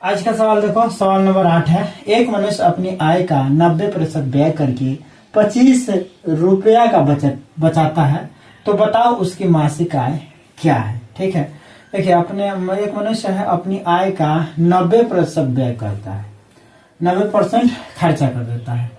आज का सवाल देखो, सवाल नंबर 8 है। एक मनुष्य अपनी आय का 90% व्यय करके 25 रुपया का बचत बचाता है, तो बताओ उसकी मासिक आय क्या है। ठीक है, देखिए एक मनुष्य है, अपनी आय का 90% व्यय करता है, 90% खर्चा कर देता है।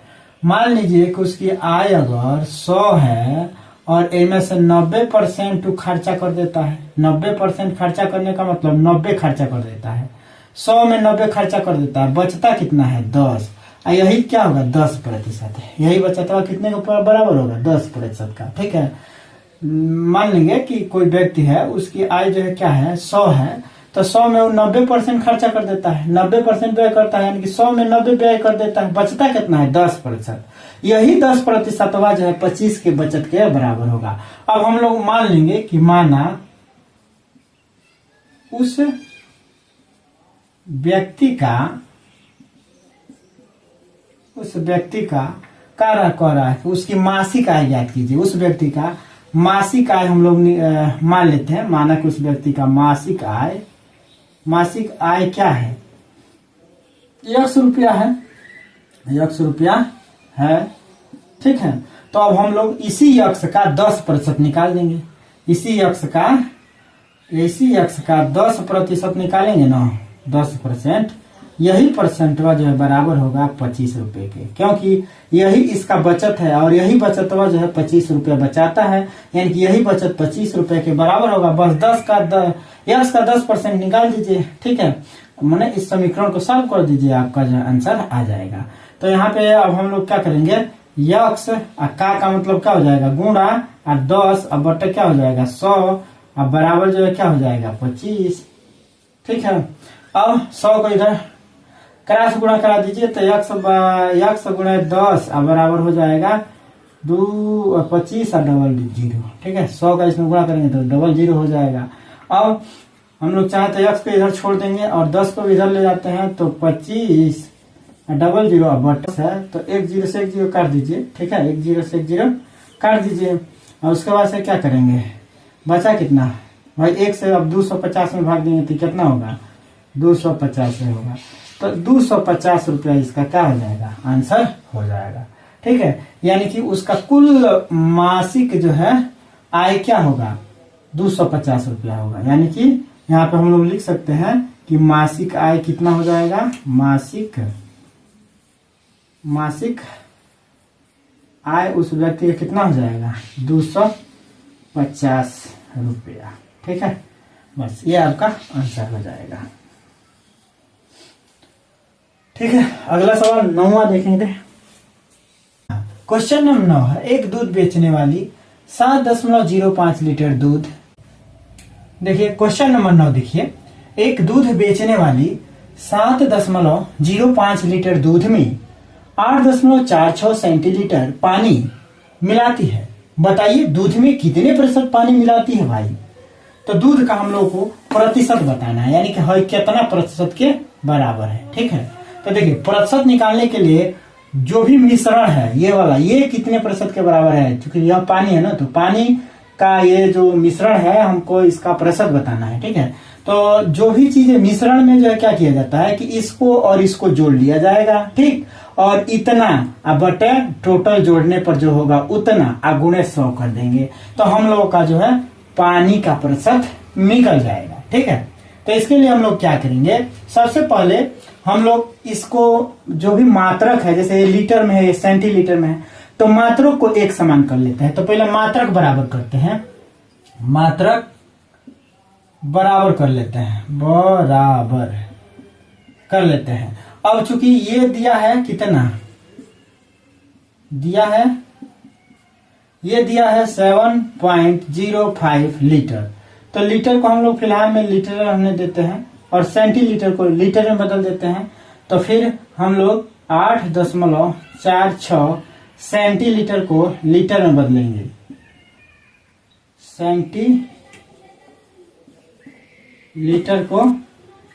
मान लीजिए कि उसकी आय अगर 100 है और इनमें से 90% खर्चा कर देता है। 90% खर्चा करने का मतलब 90 खर्चा कर देता है। 100 में 90 खर्चा कर देता है, बचता कितना है 10। यही क्या होगा 10%, यही बचतवा कितने का बराबर होगा 10% का। ठीक है, मान लेंगे कि कोई व्यक्ति है, उसकी आय जो है क्या है 100 है, तो 100 में वो 90% खर्चा कर देता है, 90% व्यय करता है, यानी कि 100 में 90 व्यय कर देता है, बचता कितना है 10%। यही 10% जो है 25 के बचत के बराबर होगा। अब हम लोग मान लेंगे कि माना उस व्यक्ति का कार्य कर रहा है, उसकी मासिक आय ज्ञात कीजिए। उस व्यक्ति का मासिक आय हम लोग मान लेते हैं, माना कि उस व्यक्ति का मासिक आय क्या है 100 रुपया है, 100 रुपया है। ठीक है, तो अब हम लोग इसी यक्ष का 10% निकाल देंगे। इसी यक्ष का 10% निकालेंगे ना, 10%, यही परसेंटवा जो है बराबर होगा 25 रुपए के, क्योंकि यही इसका बचत है और यही बचतवा जो है 25 रुपया बचाता है, यानी कि यही बचत 25 रुपए के बराबर होगा। बस 10% निकाल दीजिए। ठीक है, मैंने इस समीकरण को सॉल्व कर दीजिए, आपका जो आंसर आ जाएगा। तो यहाँ पे अब हम लोग क्या करेंगे, यक्ष का मतलब क्या हो जाएगा गुणा, और 10 अब बटे क्या हो जाएगा 100, अब बराबर जो है क्या हो जाएगा 25। ठीक है, अब 100 को इधर क्रॉस गुणा करा दीजिए, तो यक्ष गुणा 10 अब बराबर हो जाएगा 25 और डबल 0। ठीक है, 100 का इसमें गुणा करेंगे तो डबल 0 हो जाएगा। अब हम लोग चाहे तो यक्ष को इधर छोड़ देंगे और 10 को इधर ले जाते हैं, तो 25 डबल 0 अब बटस है, तो 1 0 से 1 0 काट दीजिए। ठीक है, 1 0 से 1 0 काट दीजिए, और उसके बाद से क्या करेंगे, बचा कितना भाई 1 से अब 250 में भाग देंगे तो कितना होगा 250 से होगा, तो 250 रुपया इसका क्या हो जाएगा आंसर हो जाएगा। ठीक है, यानी कि उसका कुल मासिक जो है आय क्या होगा 250 रुपया होगा। यानी कि यहाँ पे हम लोग लिख सकते हैं कि मासिक आय कितना हो जाएगा, मासिक आय उस व्यक्ति का कितना हो जाएगा 250 रुपया। ठीक है, बस ये आपका आंसर हो जाएगा। ठीक है, अगला सवाल 9वां देखेंगे। क्वेश्चन नंबर 9 है, एक दूध बेचने वाली 7.05 लीटर दूध। देखिए क्वेश्चन नंबर 9 देखिए, एक दूध बेचने वाली 7.05 लीटर दूध में 8.46 सेंटीलीटर पानी मिलाती है। बताइए दूध में कितने प्रतिशत पानी मिलाती है भाई। तो दूध का हम लोग को प्रतिशत बताना है, यानी कि हर कितना प्रतिशत के बराबर है। ठीक है, तो देखिए प्रतिशत निकालने के लिए जो भी मिश्रण है ये वाला, ये कितने प्रतिशत के बराबर है, क्योंकि यह पानी है ना, तो पानी का ये जो मिश्रण है हमको इसका प्रतिशत बताना है। ठीक है, तो जो भी चीजें मिश्रण में जो है क्या किया जाता है कि इसको और इसको जोड़ लिया जाएगा। ठीक, और इतना बटे टोटल जोड़ने पर जो होगा उतना गुणे 100 कर देंगे, तो हम लोगों का जो है पानी का प्रतिशत निकल जाएगा। ठीक है, तो इसके लिए हम लोग क्या करेंगे, सबसे पहले हम लोग इसको जो भी मात्रक है, जैसे लीटर में है सेंटीलीटर में है, तो मात्रक को एक समान कर लेते हैं। तो पहले मात्रक बराबर करते हैं, मात्रक बराबर कर लेते हैं, बराबर कर लेते हैं। अब चूंकि ये दिया है कितना दिया है, ये दिया है 7.05 लीटर, तो लीटर को हम लोग फिलहाल में लीटर रहने देते हैं और सेंटीलीटर को लीटर में बदल देते हैं। तो फिर हम लोग 8.46 सेंटीलीटर को लीटर में बदलेंगे, सेंटीलीटर को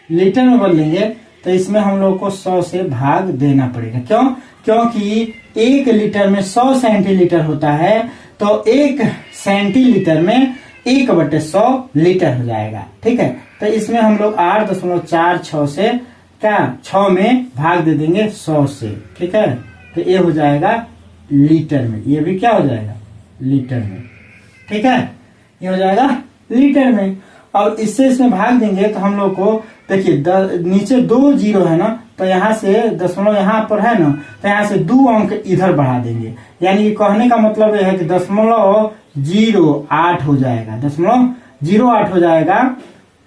लीटर में बदलेंगे, तो इसमें हम लोग को 100 से भाग देना पड़ेगा। क्यों, क्योंकि 1 लीटर में 100 सेंटीलीटर होता है, तो 1 सेंटीलीटर में 1/100 लीटर हो जाएगा। ठीक है, तो इसमें हम लोग 8.46 से क्या 6 में भाग दे देंगे 100 से, ठीक है। तो ये हो जाएगा लीटर में, ये भी क्या हो जाएगा लीटर में, ठीक है। ये हो जाएगा लीटर में। और इससे इसमें भाग देंगे तो हम लोग को देखिए नीचे 2 जीरो है ना, तो यहाँ से दशमलव यहाँ पर है ना, तो यहाँ से 2 अंक इधर बढ़ा देंगे। यानी कि कहने का मतलब यह है कि 0.08 हो जाएगा, 0.08 हो जाएगा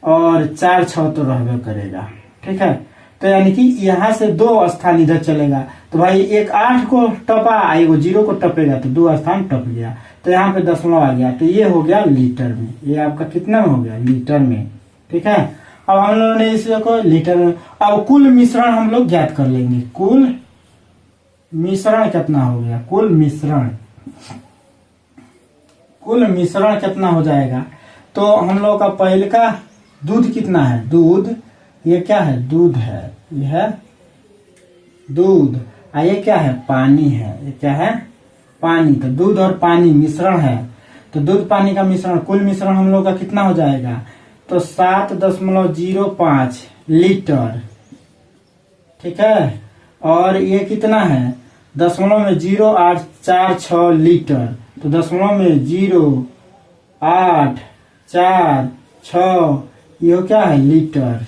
और 4 6 तो रहबे करेगा, ठीक है। तो यानी कि यहाँ से 2 स्थान इधर चलेगा, तो भाई एक 8 को टपा, एगो 0 को टपेगा तो 2 स्थान टप गया, तो यहाँ पे दशमलव आ गया, तो ये हो गया लीटर में। ये आपका कितना में हो गया लीटर में, ठीक है। अब हम लोगों ने इसको लीटर में, अब कुल मिश्रण हम लोग ज्ञात कर लेंगे। कुल मिश्रण कितना हो गया, कुल मिश्रण कितना हो जाएगा। तो हम लोग का पहले का दूध कितना है, दूध ये क्या है, दूध है, ये है दूध, और ये क्या है पानी है, ये क्या है पानी। तो दूध और पानी मिश्रण है, तो दूध पानी का मिश्रण, कुल मिश्रण हम लोग का कितना हो जाएगा, तो 7.05 लीटर, ठीक है। और ये कितना है, दशमलव में 0.846 लीटर, तो दशमलव में 0.846 ये क्या है लीटर,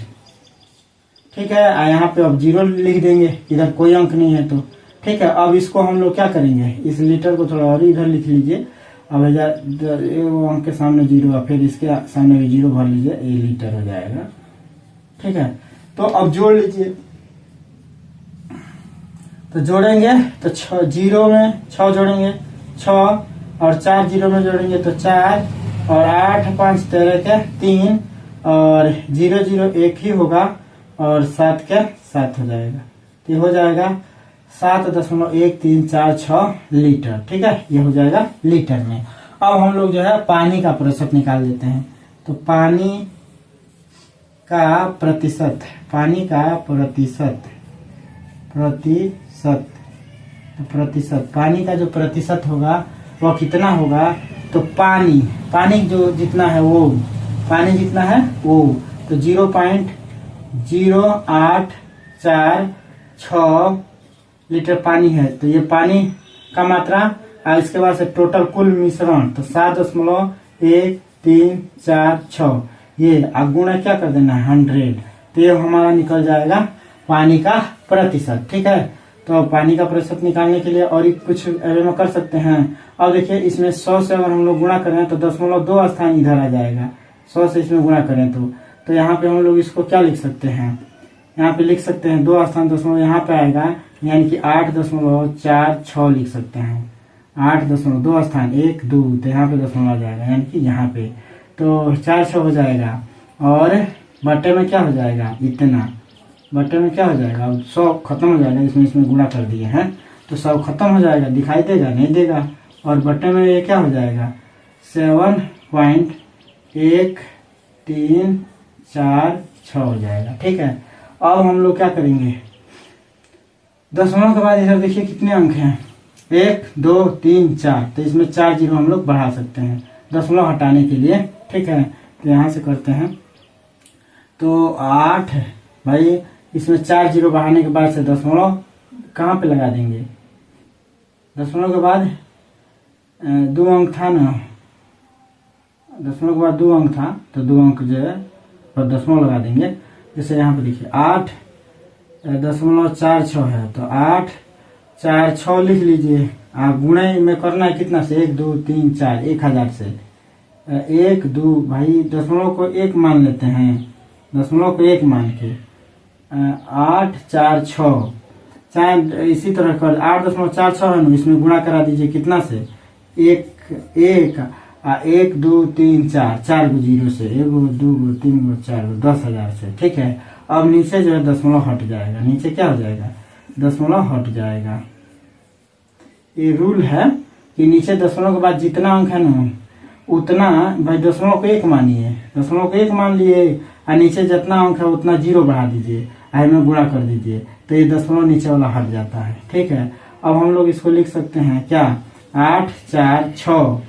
ठीक है। यहाँ पे अब 0 लिख देंगे, इधर कोई अंक नहीं है तो ठीक है। अब इसको हम लोग क्या करेंगे, इस लीटर को थोड़ा और इधर लिख लीजिए। अब अंक के सामने 0 फिर इसके सामने भी 0 भर लीजिए, ये लीटर हो जाएगा, ठीक है। तो अब जोड़ लीजिए, तो जोड़ेंगे तो 6 0 में 6 जोड़ेंगे 6 और 4 0 में जोड़ेंगे तो 4 और 8 5 13 के 3 और 0 0 1 ही होगा और 7 के 7 हो जाएगा, तो ये हो जाएगा 7.1346 लीटर, ठीक है। ये हो जाएगा लीटर में। अब हम लोग जो है पानी का प्रतिशत निकाल देते हैं। तो पानी का प्रतिशत पानी का जो प्रतिशत होगा वह कितना होगा, तो पानी जो जितना है वो पानी जितना है वो, तो 0.0846 लीटर पानी है। तो ये पानी का मात्रा, और इसके बाद से टोटल कुल मिश्रण तो 7.1346 ये गुणा क्या कर देना है 100, तो ये हमारा निकल जाएगा पानी का प्रतिशत, ठीक है। तो पानी का प्रतिशत निकालने के लिए और कुछ में कर सकते हैं। अब देखिए इसमें 100 से अगर हम लोग गुणा करें तो 0.2 स्थान इधर आ जाएगा, 100 से इसमें गुणा करें तो यहाँ पे हम लोग इसको क्या लिख सकते हैं, यहाँ पे लिख सकते हैं 2 स्थान दशमलव यहाँ पे आएगा, यानी कि 8.46 लिख सकते हैं। 8.2 स्थान 1 2, तो यहाँ पे दशमलव आ जाएगा, यानी कि यहाँ पे तो 4 हो जाएगा। और बट्टे में क्या हो जाएगा, इतना बट्टे में क्या हो जाएगा, अब 100 खत्म हो जाएगा, इसमें गुणा कर दिए हैं तो 100 खत्म हो जाएगा, दिखाई देगा नहीं देगा। और बट्टे में ये क्या हो जाएगा 7.1346 हो जाएगा, ठीक है। अब हम लोग क्या करेंगे, दशमलव के बाद इधर देखिए कितने अंक हैं, 1 2 3 4, तो इसमें 4 0 हम लोग बढ़ा सकते हैं दशमलव हटाने के लिए, ठीक है। तो यहाँ से करते हैं तो 8, भाई इसमें 4 0 बढ़ाने के बाद से दशमलव कहाँ पे लगा देंगे, दशमलव के बाद 2 अंक था ना, दशमलव के बाद 2 अंक था, तो 2 अंक जो है पर दशमलव लगा देंगे। जैसे यहाँ पे देखिए 8.46 है, तो 846 लिख लीजिए। आप गुणे में करना है कितना से, 1 2 3 4 1000 से 1 2, भाई दशमलव को 1 मान लेते हैं, दशमलव को 1 मान के 846 चाहे इसी तरह कर 8.46 है ना, इसमें गुणा करा दीजिए कितना से 1 1 2 3 4 4 गो 0 से 1 2 3 4 10,000 से, ठीक है। अब नीचे जो है दशमलव हट जाएगा, नीचे क्या हो जाएगा दशमलव हट जाएगा। ये रूल है कि नीचे दशमलव के बाद जितना अंक है ना उतना, भाई दशमलव को 1 मानिए, दशमलव को 1 मान लिए और नीचे जितना अंक है उतना 0 बढ़ा दीजिए, में गुणा कर दीजिए, तो ये दशमलव नीचे वाला हट जाता है, ठीक है। अब हम लोग इसको लिख सकते हैं क्या 846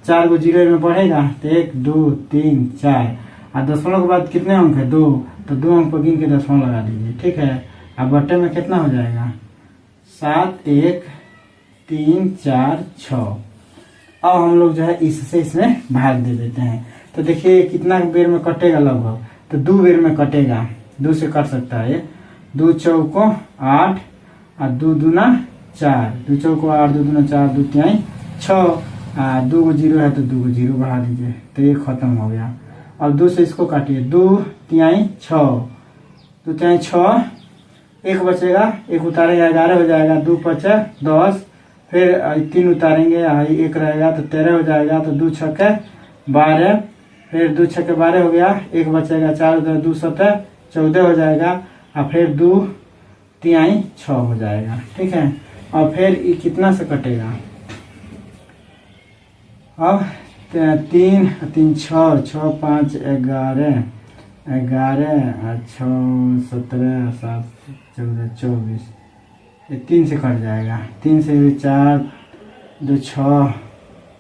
4 गो 0 में बढ़ेगा तो 1 2 3 4 और दशमलव के बाद कितने अंक है 2, तो 2 अंक पर गिन के 10वां लगा दीजिए, ठीक है। अब बट्टे में कितना हो जाएगा, 7 1 3 4 6। अब हम लोग जो है इससे इसमें भाग दे देते हैं। तो देखिए कितना बेर में कटेगा लगभग, तो 2 बेर में कटेगा, 2 से कट सकता है ये। 2 चौको 8 और 2 दूना 4, 2 चौको 8 2 दूना 4 2 तिहाई 6, 2 को 0 है तो 2 को 0 बढ़ा दीजिए, तो ये खत्म हो गया। अब 2 से इसको काटिए, 2 तिहाई 6, 2 तिहाई 6, 1 बचेगा, 1 उतारेगा 11 हो जाएगा, 2 5 10, फिर 3 उतारेंगे 1 रहेगा तो 13 हो जाएगा, तो 2 छक्के 12, फिर 2 छक्के 12 हो गया, 1 बचेगा, 4 2 7 14 हो जाएगा, और फिर 2 तिहाई 6 हो जाएगा, ठीक है। और फिर ये कितना से कटेगा, अब 3 3 6 6 5 11 11 6 17 7 14 24, 3 से कट जाएगा, 3 से 4 2 6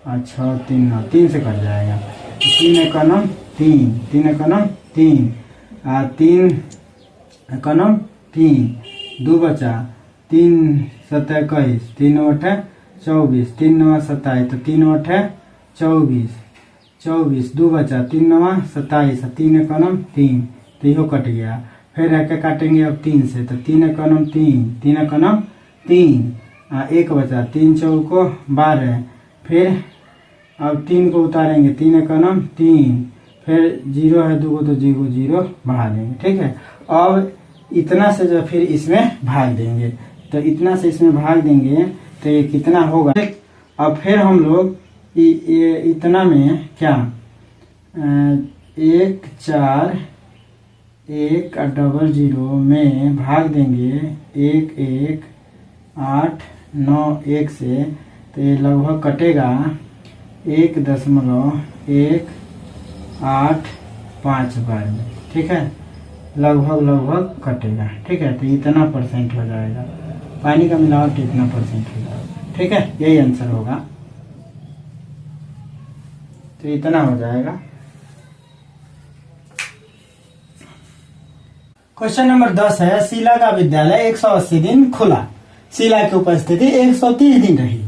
और 6 3 9, 3 से कट जाएगा, 3 एकनम 3 3 एकनम 3 3 एकनम 3, 2 बचा, 3 7 21, 3 8 24, 3 9 27, तो 3 8 24 24, 2 बचा, 3 9 27, 3 एकनम 3, तो यो कट गया। फिर आके काटेंगे अब 3 से, तो 3 एकनम 3 3 एकनम 3, 1 बचा, 3 चौको 12, फिर अब 3 को उतारेंगे, 3 एकनम 3, फिर 0 है 2 को तो 0 0 बढ़ा देंगे, ठीक है। अब इतना से जो फिर इसमें भाग देंगे, तो इतना से इसमें भाग देंगे तो ये कितना होगा। अब फिर हम लोग ये इतना में क्या 1 4 1 और 00 में भाग देंगे 1 1 8 9 1 से, तो ये लगभग कटेगा 1.185 बार में, ठीक है, लगभग कटेगा, ठीक है। तो इतना % हो जाएगा, पानी का मिलावट इतना % होगा, ठीक है, यही आंसर होगा। तो इतना हो जाएगा। क्वेश्चन नंबर 10 है, शीला का विद्यालय 180 दिन खुला, शीला की उपस्थिति 130 दिन रही।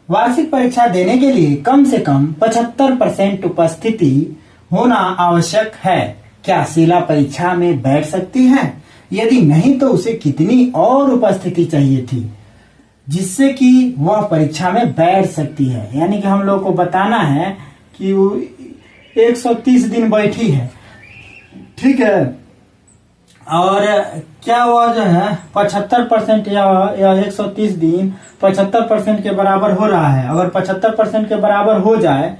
वार्षिक परीक्षा देने के लिए कम से कम 75% उपस्थिति होना आवश्यक है। क्या शीला परीक्षा में बैठ सकती है? यदि नहीं तो उसे कितनी और उपस्थिति चाहिए थी जिससे कि वह परीक्षा में बैठ सकती है? यानी कि हम लोग को बताना है कि वो 130 दिन बैठी है, ठीक है, और क्या वह जो है 75% या 130 दिन 75% के बराबर हो रहा है। अगर 75% के बराबर हो जाए,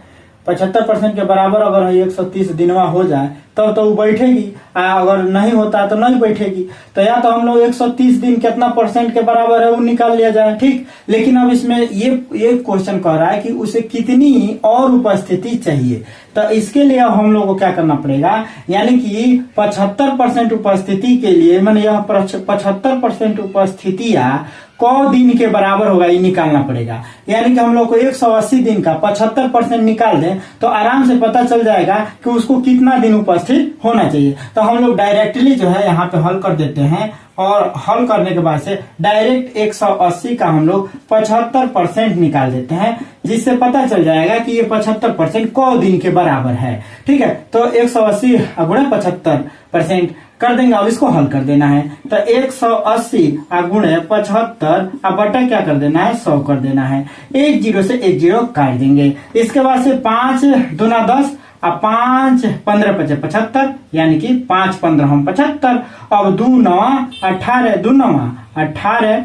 75% के बराबर अगर 130 दिनवा हो जाए तो वो बैठेगी, अगर नहीं होता तो नहीं बैठेगी। तो या तो हम लोग 130 दिन कितना % के बराबर है वो निकाल लिया जाए, ठीक। लेकिन अब इसमें ये क्वेश्चन कह रहा है कि उसे कितनी और उपस्थिति चाहिए। तो इसके लिए अब हम लोग को क्या करना पड़ेगा, यानी कि 75% उपस्थिति के लिए मैंने यह 75% उपस्थितियां क दिन के बराबर होगा ये निकालना पड़ेगा। यानी कि हम लोग को 180 दिन का 75% निकाल दें तो आराम से पता चल जाएगा कि उसको कितना दिन उपस्थित होना चाहिए। तो हम लोग डायरेक्टली जो है यहाँ पे हल कर देते हैं, और हल करने के बाद से डायरेक्ट 180 का हम लोग 75% निकाल देते हैं, जिससे पता चल जाएगा कि ये 75% क दिन के बराबर है, ठीक है। तो 180 गुणे 75% कर देंगे। अब इसको हल कर देना है, तो 180 गुणे 75 अब बटा क्या कर देना है 100 कर देना है। 1 0 से 1 0 काट देंगे। इसके बाद से 5 दूना 10 अब 5 15 5 75, यानी कि 5 15 हम 75। अब 2 9 18 2 9 18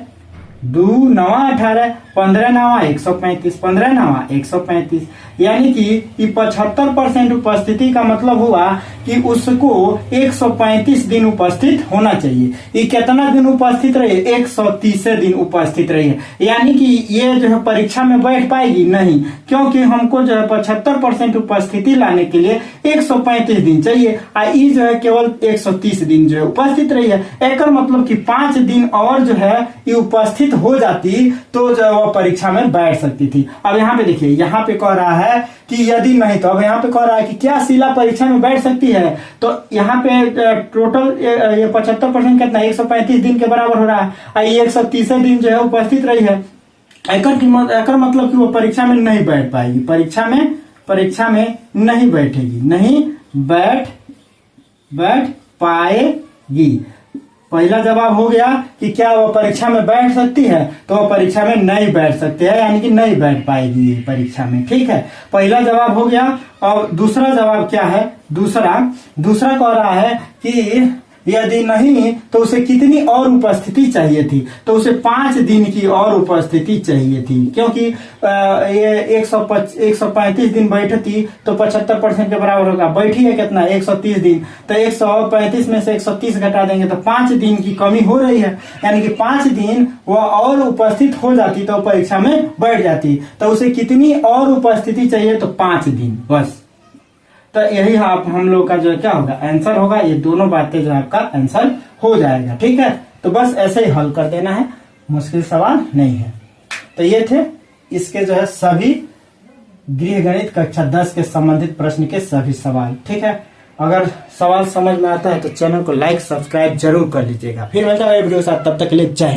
2 9 18 15 9 135 15 9 135, यानी कि 75% उपस्थिति का मतलब हुआ कि उसको 135 दिन उपस्थित होना चाहिए। ये कितना दिन उपस्थित रही? 130 दिन उपस्थित रही है। यानी कि ये जो है परीक्षा में बैठ पाएगी नहीं, क्योंकि हमको जो है 75% उपस्थिति लाने के लिए 135 दिन चाहिए, ये जो है केवल 130 दिन जो है उपस्थित रही है। एक मतलब कि 5 दिन और जो है ये उपस्थित हो जाती तो जो वह परीक्षा में बैठ सकती थी। अब यहाँ पे देखिए, यहाँ पे कह रहा है कि यदि नहीं, तो अब यहाँ पे कह रहा है कि क्या शीला परीक्षा में बैठ सकती है। तो यहाँ पे टोटल ये 75% कितना 135 दिन के बराबर हो रहा है, और ये 130 दिन जो है उपस्थित रही है। एकर मतलब कि वो परीक्षा में नहीं बैठ पाएगी, परीक्षा में नहीं बैठेगी, नहीं बैठ पाएगी। पहला जवाब हो गया कि क्या वह परीक्षा में बैठ सकती है, तो वह परीक्षा में नहीं बैठ सकते हैं, यानी कि नहीं बैठ पाएगी ये परीक्षा में। ठीक है, पहला जवाब हो गया। और दूसरा जवाब क्या है, दूसरा कह रहा है कि यदि नहीं तो उसे कितनी और उपस्थिति चाहिए थी, तो उसे 5 दिन की और उपस्थिति चाहिए थी, क्योंकि ये 135 दिन बैठती तो 75% के बराबर होगा। बैठी है कितना 130 दिन, तो 135 में से 130 घटा देंगे तो 5 दिन की कमी हो रही है, यानी कि 5 दिन वह और उपस्थित हो जाती तो परीक्षा में बैठ जाती। तो उसे कितनी और उपस्थिति चाहिए, तो 5 दिन बस। तो यही आप हम लोग का जो क्या होगा आंसर होगा, ये दोनों बातें जो आपका आंसर हो जाएगा। ठीक है, तो बस ऐसे ही हल कर देना है, मुश्किल सवाल नहीं है। तो ये थे इसके जो है सभी गृह गणित कक्षा 10 के संबंधित प्रश्न के सभी सवाल। ठीक है, अगर सवाल समझ में आता है तो चैनल को लाइक सब्सक्राइब जरूर कर लीजिएगा। फिर मिलता है वीडियो के साथ, तब तक के लिए जय हिंद।